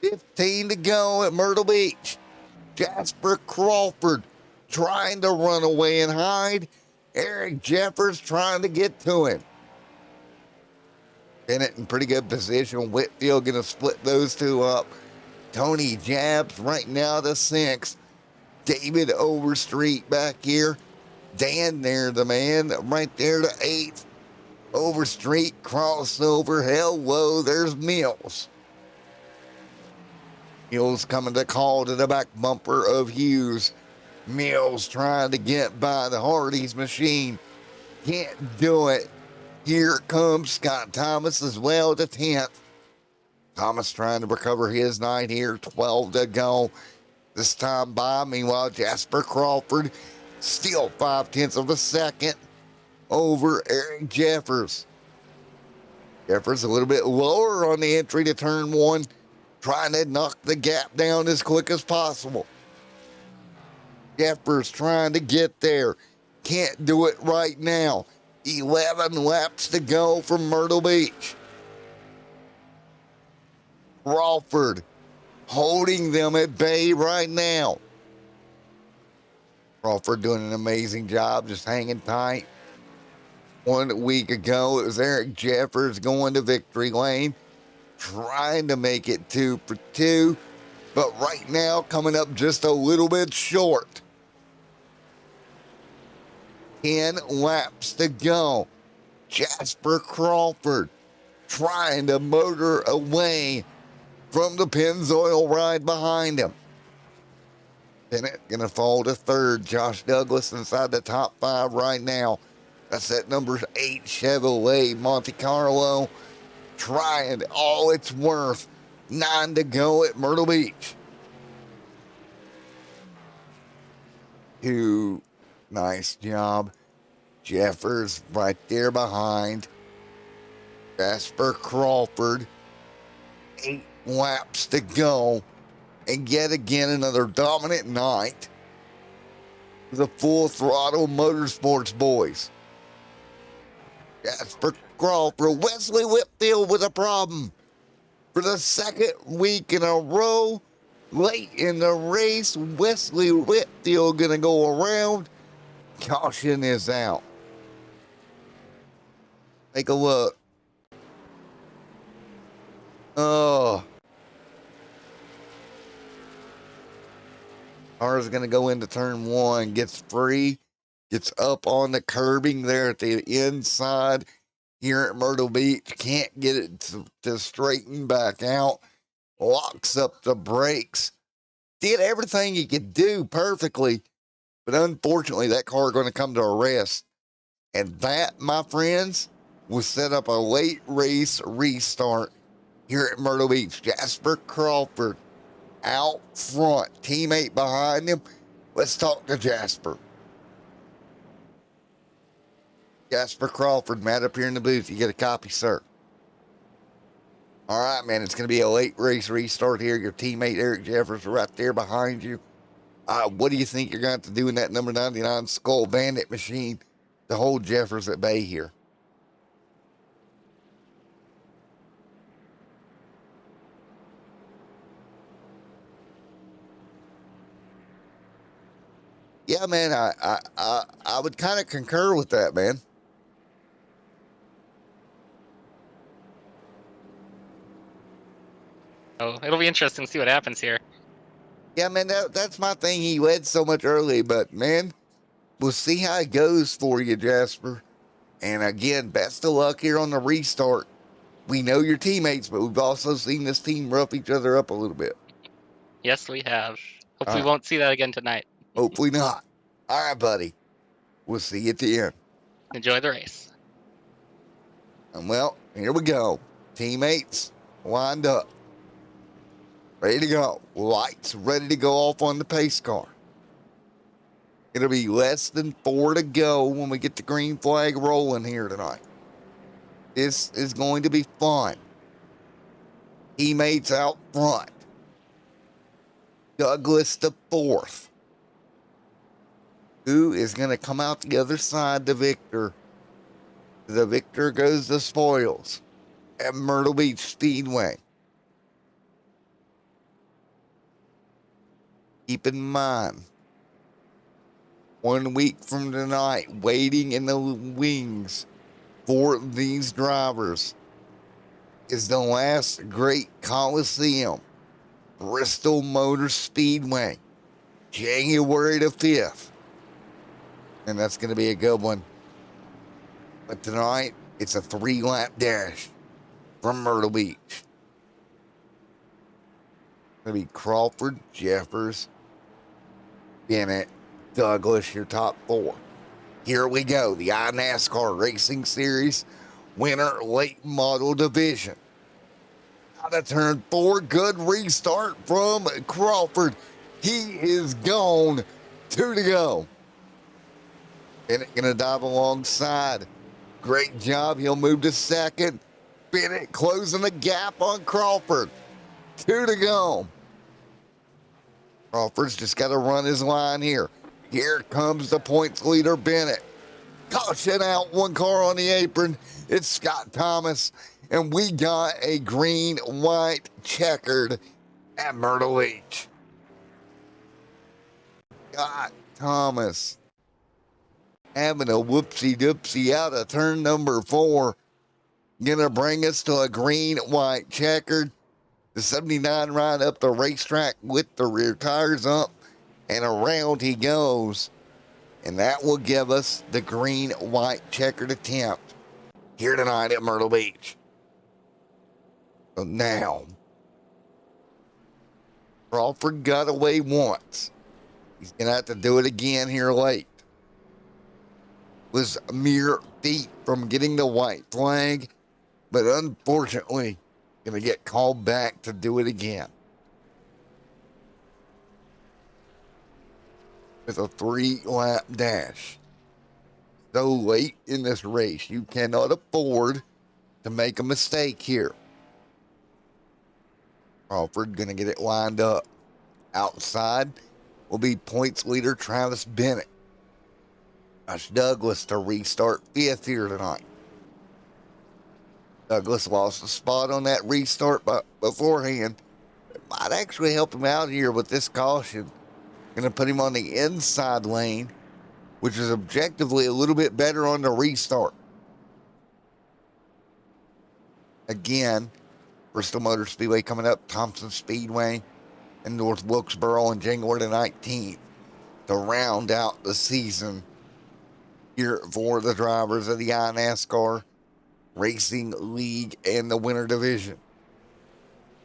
A: 15 to go at Myrtle Beach. Jasper Crawford trying to run away and hide. Eric Jeffers trying to get to him. Bennett in pretty good position. Whitfield going to split those two up. Tony Jabs right now to 6th. David Overstreet back here. Dan there, the man, right there to 8th. Overstreet, crossover. Hello, there's Mills. Mills coming to call to the back bumper of Hughes. Mills trying to get by the Hardy's machine. Can't do it. Here comes Scott Thomas as well to 10th. Thomas trying to recover his night here. 12 to go. This time by. Meanwhile, Jasper Crawford still 5/10 of a second over Eric Jeffers. Jeffers a little bit lower on the entry to turn 1. Trying to knock the gap down as quick as possible. Jeffers trying to get there. Can't do it right now. 11 laps to go from Myrtle Beach. Crawford holding them at bay right now. Crawford doing an amazing job, just hanging tight. 1 week ago, it was Eric Jeffers going to victory lane, trying to make it 2 for 2, but right now coming up just a little bit short. 10 laps to go. Jasper Crawford trying to motor away from the Pennzoil ride behind him. Bennett gonna fall to 3rd. Josh Douglas inside the top 5 right now. That's that number 8 Chevrolet Monte Carlo. Trying all it's worth. 9 to go at Myrtle Beach. 2. Nice job. Jeffers right there behind. Jasper Crawford. 8 laps to go. And yet again, another dominant night. The full throttle motorsports boys. Jasper Crawford. Wesley Whitfield with a problem. For the 2nd week in a row. Late in the race, Wesley Whitfield gonna go around. Caution is out. Take a look. Oh. Car's going to go into turn 1. Gets free. Gets up on the curbing there at the inside here at Myrtle Beach. Can't get it to straighten back out. Locks up the brakes. Did everything he could do perfectly. But unfortunately, that car going to come to a rest. And that, my friends, will set up a late race restart here at Myrtle Beach. Jasper Crawford out front. Teammate behind him. Let's talk to Jasper. Jasper Crawford, Matt up here in the booth. You get a copy, sir. All right, man. It's going to be a late race restart here. Your teammate Eric Jeffers right there behind you. What do you think you're going to have to do in that number 99 Skull Bandit machine to hold Jeffers at bay here? Yeah, man, I would kind of concur with that, man.
E: So it'll be interesting to see what happens here.
A: Yeah, man, that's my thing. He led so much early, but man, we'll see how it goes for you, Jasper. And again, best of luck here on the restart. We know your teammates, but we've also seen this team rough each other up a little bit.
E: Yes, we have. Hopefully, we
A: right.
E: won't see that again tonight.
A: Hopefully not. All right, buddy. We'll see you at the end.
E: Enjoy the race.
A: And well, here we go. Teammates, lined up. Ready to go. Lights ready to go off on the pace car. It'll be less than 4 to go when we get the green flag rolling here tonight. This is going to be fun. Teammates out front. Douglas the fourth. Who is going to come out the other side, the victor? The victor goes the spoils at Myrtle Beach Speedway. Keep in mind, 1 week from tonight, waiting in the wings for these drivers is the last great Coliseum, Bristol Motor Speedway, January the 5th. And that's going to be a good one. But tonight, it's a 3-lap dash from Myrtle Beach. It's going to be Crawford, Jeffers, Bennett, Douglas, your top 4. Here we go. The iNASCAR Racing Series winner late model division. Out of turn 4. Good restart from Crawford. He is gone. 2 to go. Bennett going to dive alongside. Great job. He'll move to second. Bennett closing the gap on Crawford. 2 to go. Crawford's just got to run his line here. Here comes the points leader, Bennett. Caution out, 1 car on the apron. It's Scott Thomas. And we got a green, white, checkered at Myrtle Beach. Scott Thomas having a whoopsie-doopsie out of turn number 4. Gonna bring us to a green, white, checkered. The 79 right up the racetrack with the rear tires up. And around he goes. And that will give us the green, white, checkered attempt here tonight at Myrtle Beach. So now, Crawford got away once. He's going to have to do it again here late. Was mere feet from getting the white flag, but unfortunately, going to get called back to do it again. With a 3-lap dash. So late in this race, you cannot afford to make a mistake here. Crawford going to get it lined up. Outside will be points leader Travis Bennett. Josh Douglas to restart 5th here tonight. Douglas lost a spot on that restart beforehand. It might actually help him out here with this caution. Going to put him on the inside lane, which is objectively a little bit better on the restart. Again, Bristol Motor Speedway coming up, Thompson Speedway, and North Wilkesboro on January the 19th to round out the season here for the drivers of the iNASCAR Racing League and the Winter Division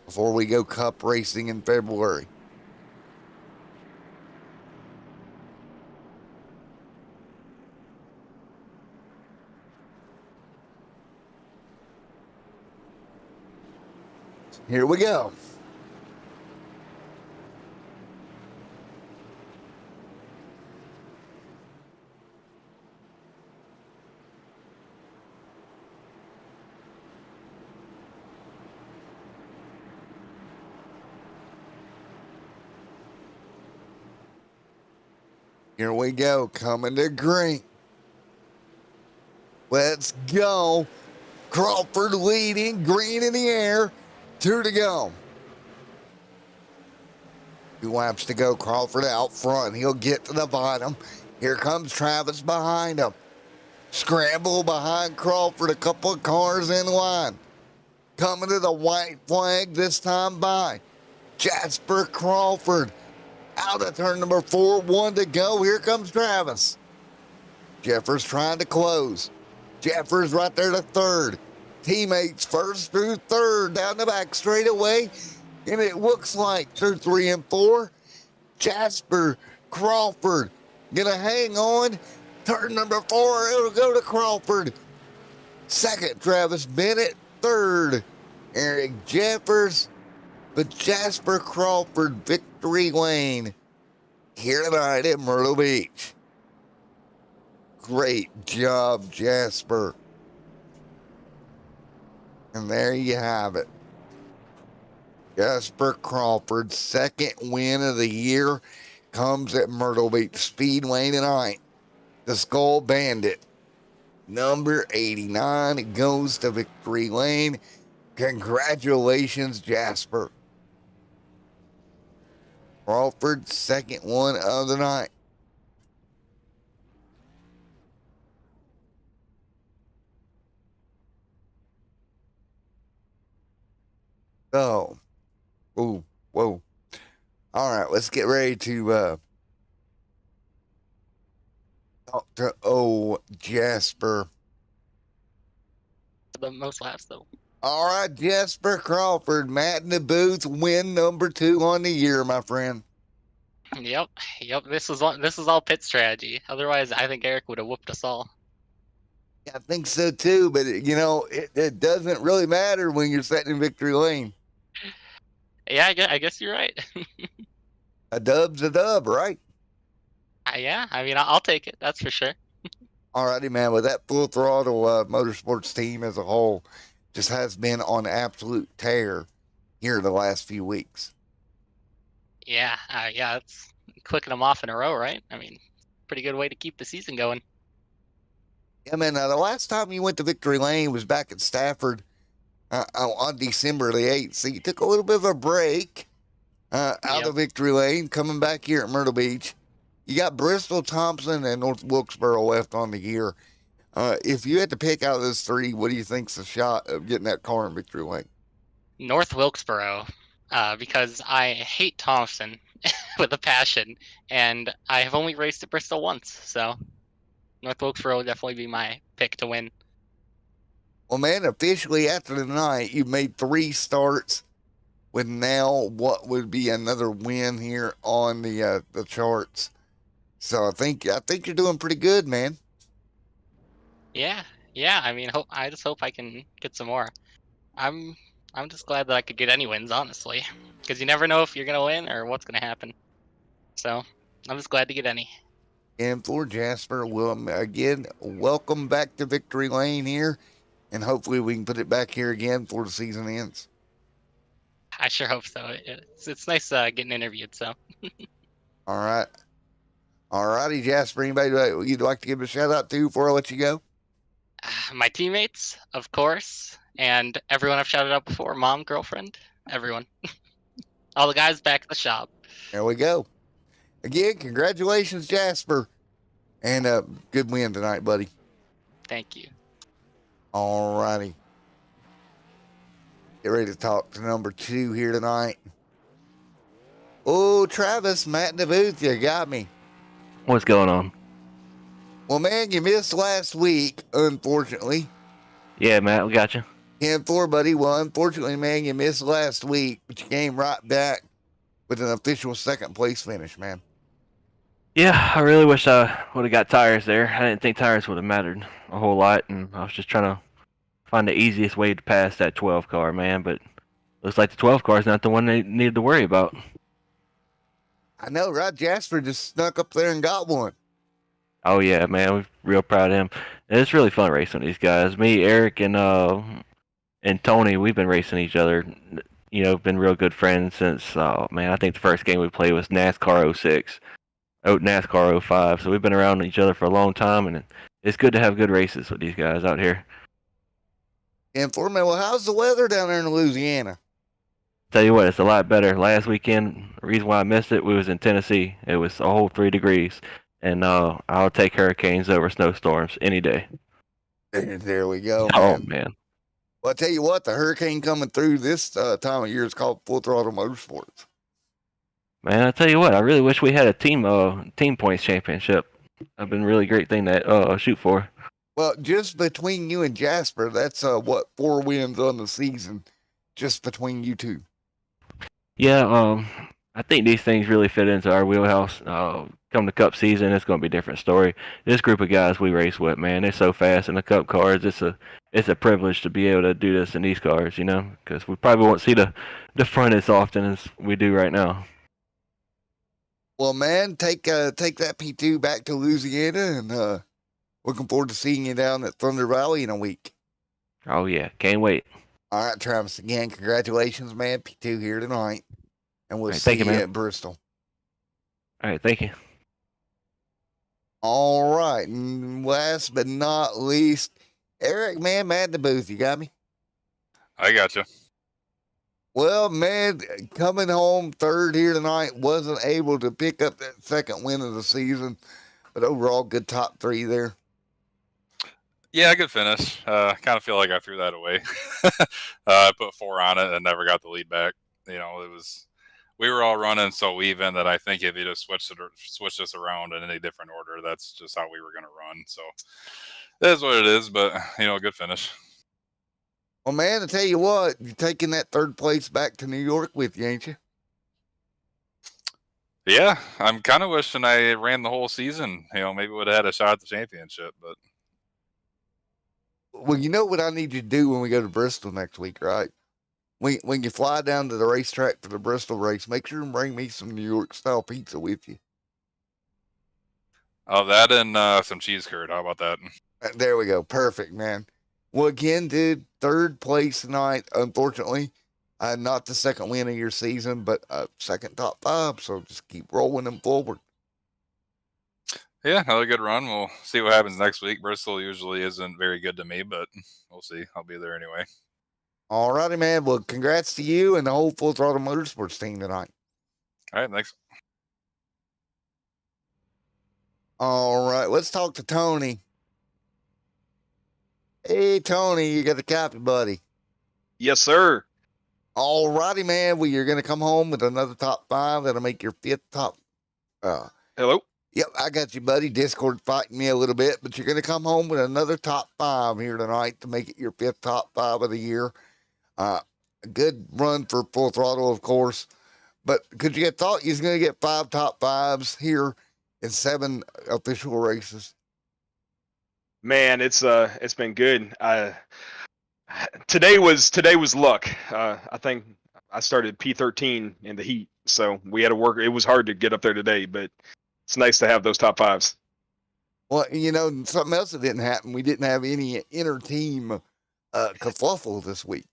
A: before we go Cup racing in February. Here we go. Here we go, coming to green. Let's go. Crawford leading, green in the air. 2 to go. 2 laps to go. Crawford out front. He'll get to the bottom. Here comes Travis behind him. Scramble behind Crawford. A couple of cars in line. Coming to the white flag this time by Jasper Crawford. Out of turn number 4. 1 to go. Here comes Travis. Jeffers trying to close. Jeffers right there to third. Teammates first through third down the back straightaway. And it looks like through 3 and 4. Jasper Crawford gonna hang on. Turn number 4, it'll go to Crawford. Second, Travis Bennett. Third, Eric Jeffers. But Jasper Crawford victory lane here tonight at Myrtle Beach. Great job, Jasper. And there you have it. Jasper Crawford's second win of the year comes at Myrtle Beach Speedway tonight. The Skull Bandit, number 89, goes to victory lane. Congratulations, Jasper. Crawford's second one of the night. So, ooh, whoa. All right, let's get ready to talk to Jasper.
E: The most laps though.
A: All right, Jasper Crawford, Matt in the booth, win number 2 on the year, my friend.
E: Yep. This is all pit strategy. Otherwise, I think Eric would have whooped us all.
A: I think so too, but it doesn't really matter when you're sitting in victory lane.
E: Yeah, I guess you're right.
A: A dub's a dub, right?
E: Yeah, I mean, I'll take it. That's for sure.
A: Alrighty, man. With that full throttle motorsports team as a whole, just has been on absolute tear here the last few weeks.
E: Yeah, it's clicking them off in a row, right? I mean, pretty good way to keep the season going.
A: Yeah, man. The last time you went to victory lane was back at Stafford on December the 8th. So you took a little bit of a break out of victory lane, coming back here at Myrtle Beach. You got Bristol, Thompson, and North Wilkesboro left on the year. If you had to pick out of those 3, what do you think's the shot of getting that car in victory lane?
E: North Wilkesboro, because I hate Thompson with a passion, and I have only raced at Bristol once, so North Wilkesboro would definitely be my pick to win.
A: Well, man, officially after the night, you've made 3 starts with now what would be another win here on the charts. So I think you're doing pretty good, man.
E: Yeah. I mean, I just hope I can get some more. I'm just glad that I could get any wins, honestly, because you never know if you're gonna win or what's gonna happen. So I'm just glad to get any.
A: And for Jasper, welcome back to victory lane here. And hopefully we can put it back here again before the season ends.
E: I sure hope so. It's nice getting interviewed. So.
A: All right. All righty, Jasper. Anybody you'd like to give a shout out to before I let you go?
E: My teammates, of course, and everyone I've shouted out before. Mom, girlfriend, everyone. All the guys back at the shop.
A: There we go. Again, congratulations, Jasper. And good win tonight, buddy.
E: Thank you.
A: All righty. Get ready to talk to number 2 here tonight. Oh, Travis, Matt in the booth, you got me.
D: What's going on?
A: Well, man, you missed last week, unfortunately.
D: Yeah, Matt, we got you.
A: 10-4, buddy. Well, unfortunately, man, you missed last week, but you came right back with an official second place finish, man.
D: Yeah, I really wish I would have got tires there. I didn't think tires would have mattered a whole lot, and I was just trying to find the easiest way to pass that 12 car, man, but looks like the 12 car is not the one they needed to worry about.
A: I know, right? Jasper just snuck up there and got one.
D: Oh, yeah, man, we're real proud of him. And it's really fun racing with these guys. Me, Eric, and Tony, we've been racing each other, been real good friends since, I think the first game we played was NASCAR 06. NASCAR 05, so we've been around each other for a long time, and it's good to have good races with these guys out here.
A: And for me, well, how's the weather down there in Louisiana?
D: Tell you what, it's a lot better. Last weekend, the reason why I missed it, we was in Tennessee. It was a whole 3 degrees, and I'll take hurricanes over snowstorms any day.
A: There we go,
D: Oh
A: man.
D: man,
A: Well, I tell you what, the hurricane coming through this time of year is called Full Throttle Motorsports.
D: man, I tell you what, I really wish we had a team points championship. That'd been a really great thing to shoot for.
A: Well, just between you and Jasper, that's 4 wins on the season, just between you two.
D: Yeah, I think these things really fit into our wheelhouse. Come to Cup season, it's going to be a different story. This group of guys we race with, man, they're so fast in the Cup cars. It's a privilege to be able to do this in these cars, you know, because we probably won't see the front as often as we do right now.
A: Well, man, take that P2 back to Louisiana, and looking forward to seeing you down at Thunder Valley in a week.
D: Oh yeah, can't wait.
A: All right, Travis, again, congratulations, man. P2 here tonight, and we'll
D: All right,
A: see
D: thank you,
A: you
D: man.
A: at Bristol.
D: All right, thank you.
A: All right, and last but not least, Eric, man, Matt in the booth, you got me?
C: I got you.
A: Well, man, coming home third here tonight, wasn't able to pick up that second win of the season, but overall, good top 3 there.
C: Yeah, good finish. Kind of feel like I threw that away. I put 4 on it and never got the lead back. You know, we were all running so even that I think if you just switched us around in any different order, that's just how we were going to run. So it is what it is, but good finish.
A: Well, man, I tell you what, you're taking that third place back to New York with you, ain't you?
C: Yeah, I'm kind of wishing I ran the whole season. Maybe would have had a shot at the championship, but.
A: Well, you know what I need you to do when we go to Bristol next week, right? When you fly down to the racetrack for the Bristol race, make sure and bring me some New York style pizza with you.
C: Oh, that and some cheese curd. How about that?
A: There we go. Perfect, man. Well, again, dude, third place tonight. Unfortunately, not the second win of your season, but second top 5. So just keep rolling them forward.
C: Yeah, another good run. We'll see what happens next week. Bristol usually isn't very good to me, but we'll see. I'll be there anyway.
A: All righty, man. Well, congrats to you and the whole Full Throttle Motorsports team tonight.
C: All right, thanks.
A: All right, let's talk to Tony. Hey, Tony, you got the copy, buddy.
F: Yes, sir.
A: All righty, man. Well, you're going to come home with another top 5. That'll make your 5th top.
F: Hello.
A: Yep, I got you, buddy. Discord fighting me a little bit, but you're going to come home with another top 5 here tonight to make it your 5th top 5 of the year. A good run for Full Throttle, of course. But could you have thought you was going to get 5 top 5s here in 7 official races?
F: Man, it's been good. Today was luck. I think I started P13 in the heat, so we had to work. It was hard to get up there today, but it's nice to have those top 5s.
A: Well, something else that didn't happen. We didn't have any inter-team kerfluffle this week.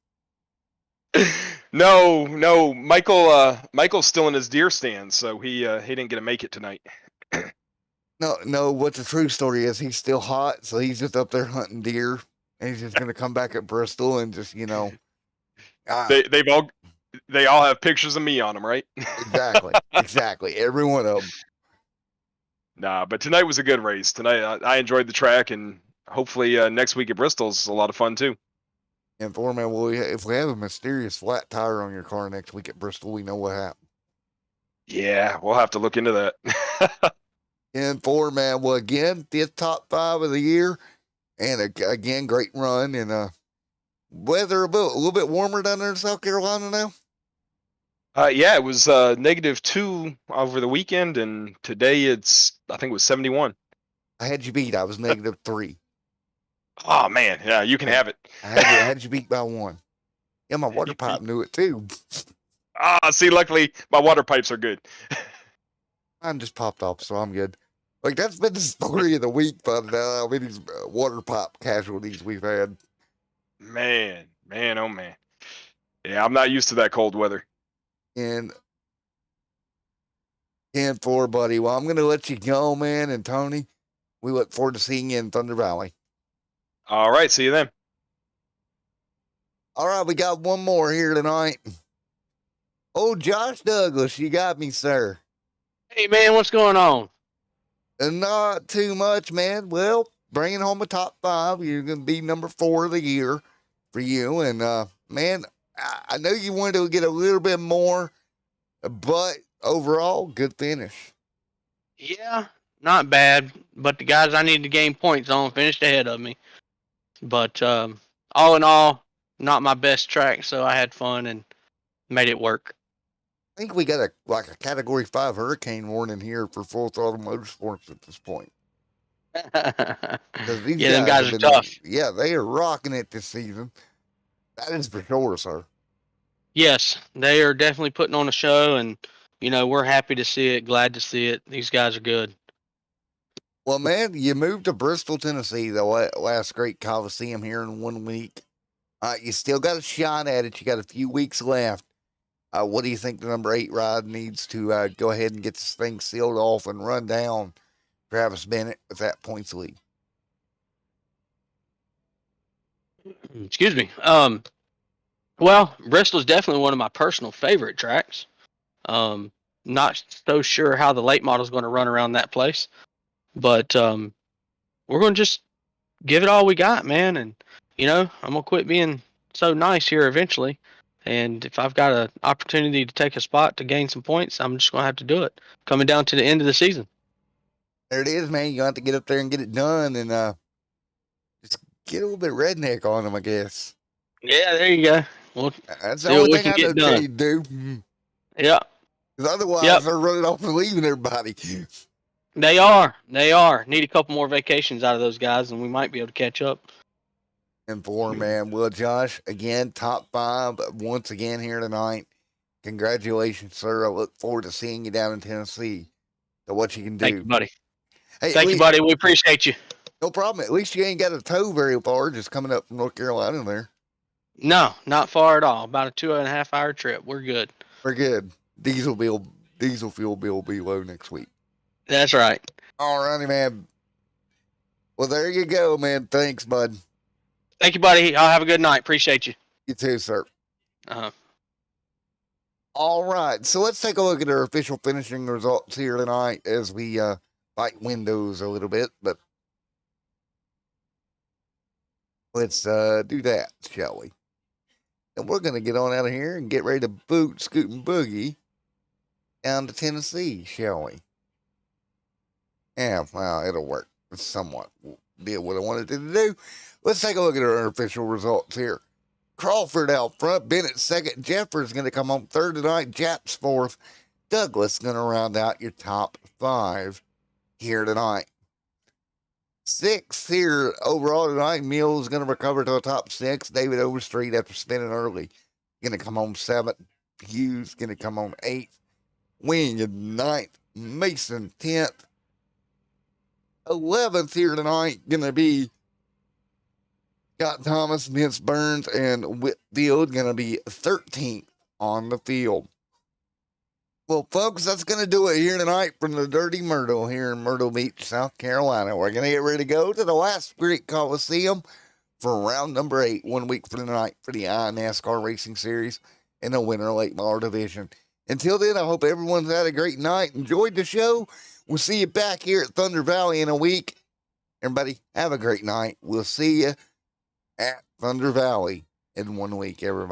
F: No. Michael's still in his deer stand, so he didn't get to make it tonight.
A: No. What the true story is, he's still hot, so he's just up there hunting deer, and he's just gonna come back at Bristol and just
F: They all have pictures of me on them, right?
A: exactly. Every one of them.
F: Nah, but tonight was a good race. Tonight I enjoyed the track, and hopefully next week at Bristol's a lot of fun too.
A: And Foreman, if we have a mysterious flat tire on your car next week at Bristol, we know what happened.
F: Yeah, we'll have to look into that.
A: And Foreman, well, again, 5th top 5 of the year, and again, great run. And weather a little bit warmer down there in South Carolina now.
F: Yeah, it was -2 over the weekend, and today I think it was 71.
A: I had you beat. I was -3.
F: Oh man, yeah, you can have it.
A: I had you beat by 1. Yeah, my water pipe knew it too.
F: See, luckily my water pipes are good.
A: Mine just popped off, so I'm good. Like, that's been the story of the week, but how many water pipe casualties we've had.
F: Man, oh man. Yeah, I'm not used to that cold weather.
A: And 10-4, buddy. Well, I'm going to let you go, man. And Tony, we look forward to seeing you in Thunder Valley.
F: All right, see you then.
A: All right, we got one more here tonight. Oh, Josh Douglas, you got me, sir.
G: Hey man, what's going on?
A: And not too much, man. Well, bringing home a top 5. You're going to be number 4 of the year for you. And, man, I know you wanted to get a little bit more, but overall, good finish.
G: Yeah, not bad, but the guys I needed to gain points on finished ahead of me. But all in all, not my best track, so I had fun and made it work.
A: I think we got a Category 5 hurricane warning here for Full Throttle Motorsports at this point. Because these
G: Yeah, them guys
A: have
G: are
A: been,
G: tough.
A: yeah, they are rocking it this season. That is for sure, sir.
G: Yes, they are definitely putting on a show, and we're happy to see it, glad to see it. These guys are good.
A: Well, man, you moved to Bristol, Tennessee, the last great Coliseum here in 1 week. You still got a shot at it. You got a few weeks left. What do you think the number 8 ride needs to go ahead and get this thing sealed off and run down Travis Bennett with that points lead?
G: Excuse me. Well, Bristol's definitely one of my personal favorite tracks. Not so sure how the late model is going to run around that place, but we're going to just give it all we got, man. And I'm going to quit being so nice here eventually. And if I've got an opportunity to take a spot to gain some points, I'm just going to have to do it. Coming down to the end of the season.
A: There it is, man. You have to get up there and get it done and just get a little bit redneck on them, I guess.
G: Yeah, there you go. Well,
A: that's the
G: see what
A: only
G: we
A: thing
G: can
A: I know
G: get done.
A: you do.
G: Yeah,
A: Because otherwise,
G: Yep.
A: they're running off and leaving everybody.
G: they are. They are. Need a couple more vacations out of those guys, and we might be able to catch up.
A: And 4, man. Well, Josh, again, top 5 once again here tonight. Congratulations, sir. I look forward to seeing you down in Tennessee. So what you can do.
G: Thank you, buddy.
A: Hey,
G: Thank you, buddy. We appreciate you.
A: No problem. At least you ain't got to tow very far, just coming up from North Carolina there.
G: No, not far at all. About a 2.5 hour trip. We're good.
A: We're good. Diesel fuel bill will be low next week.
G: That's right.
A: All righty, man. Well, there you go, man. Thanks, bud.
G: Thank you, buddy. I'll have a good night. Appreciate you.
A: You too, sir.
G: Uh-huh.
A: All right. So let's take a look at our official finishing results here tonight as we fight windows a little bit, but let's do that, shall we? And we're going to get on out of here and get ready to boot, scoot, and boogie down to Tennessee, shall we? Yeah, well, it'll work. It's somewhat did what I wanted it to do. Let's take a look at our official results here. Crawford out front, Bennett second, Jeffers going to come home third tonight, Japs fourth, Douglas going to round out your top 5 here tonight. 6th here overall tonight, Mills going to recover to a top 6, David Overstreet after spinning early going to come home 7th, Hughes going to come home 8th, Wing in 9th, Mason 10th, 11th here tonight going to be Scott Thomas, Vince Burns, and Whitfield going to be 13th on the field. Well, folks, that's going to do it here tonight from the Dirty Myrtle here in Myrtle Beach, South Carolina. We're going to get ready to go to the last great Coliseum for round number 8, 1 week from tonight for the iNRS Racing Series in the Winter Late Model Division. Until then, I hope everyone's had a great night, enjoyed the show. We'll see you back here at Thunder Valley in a week. Everybody, have a great night. We'll see you at Thunder Valley in 1 week, everybody.